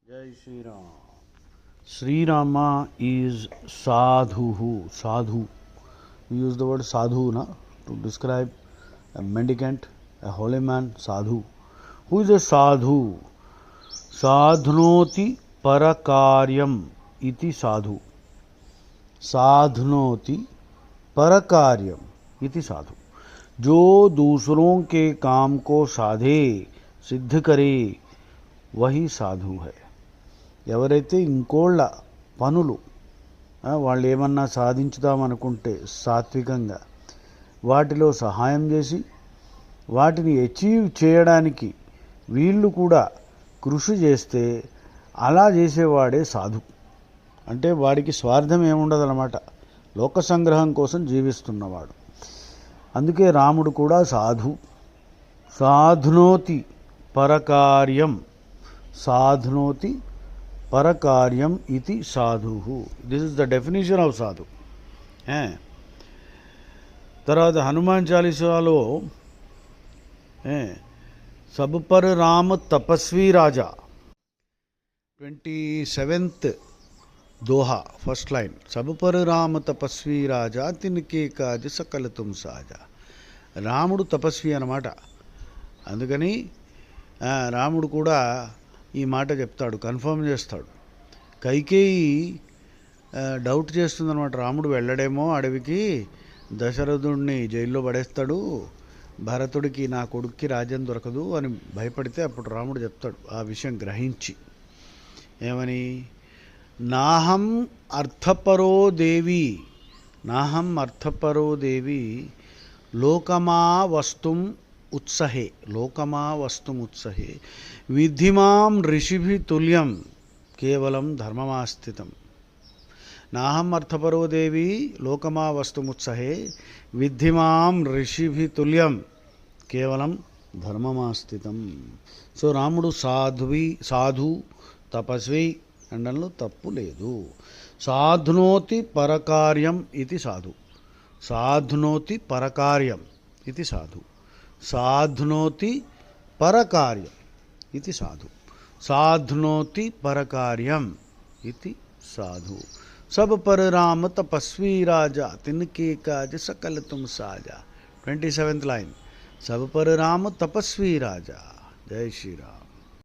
Jai Shri Ram. Sri Rama is sadhu. Sadhu. We use the word sadhu to describe a mendicant, a holy man, sadhu. Who is a sadhu? Sadhnoti parakaryam iti sadhu. साधनोति परकार्यम इति साधु. जो दूसरों के काम को साधे, सिद्ध करे, वही సాధు है. ఎవరైతే ఇంకోళ్ళ పనులు వాళ్ళు ఏమన్నా సాధించుదామనుకుంటే సాత్వికంగా వాటిలో సహాయం చేసి వాటిని అచీవ్ చేయడానికి వీళ్ళు కూడా కృషి చేస్తే అలా చేసేవాడే సాధు. అంటే వాడికి స్వార్థం ఏముండదన్నమాట, లోక సంగ్రహం కోసం జీవిస్తున్నవాడు. అందుకే రాముడు కూడా సాధు. సాధునోతి పరకార్యం, సాధునోతి పరకార్యం ఇది సాధు. This is the definition of సాధు. తర్వాత హనుమాన్ చాలీసాలో సబ్ పర్ రామ తపస్వీ రాజా 27th दोहा फर्स्ट लाइन. सब पर राम तपस्वी राजा तिनके काज सकल तुम साजा. రాముడు తపస్వి అన్నమాట. అందుకని రాముడు కూడా ఈ మాట చెప్తాడు, కన్ఫర్మ్ చేస్తాడు. కైకేయి డౌట్ చేస్తుందన్నమాట, రాముడు వెళ్ళడేమో అడవికి, దశరథుడిని జైల్లో పడేస్తాడు, భరతుడికి నా కొడుక్కి రాజ్యం దొరకదు అని భయపడితే అప్పుడు రాముడు చెప్తాడు ఆ విషయం గ్రహించి ఏమని, నాహం అర్థపరో దేవి, నాహం అర్థపరో దేవి లోకమా వస్తుం ఉత్సహే, లోకమా వస్తుం ఉత్సహే విధిమాం ఋషిభి తుల్యం కేవలం ధర్మమాస్థితం. నాహం అర్థపరో దేవి లోకమా వస్తుముత్సహే విధిమాం ఋషిభి తుల్యం కేవలం ధర్మమాస్థితం. సో రాముడు సాధు తపస్వి అనడంలో తప్పు లేదు. సాధునోతి పరకార్యం ఇది సాధు. సాధునోతి పరకార్యం ఇది సాధు. సాధునోతి పరకార్యం ఇది సాధు. సాధునోతి పరకార్యం ఇది సాధు. सब पर राम तपस्वी राजा तिनके काज सकल तुम साजा. 27th line. सब पर राम तपस्वी राजा. जय श्री राम.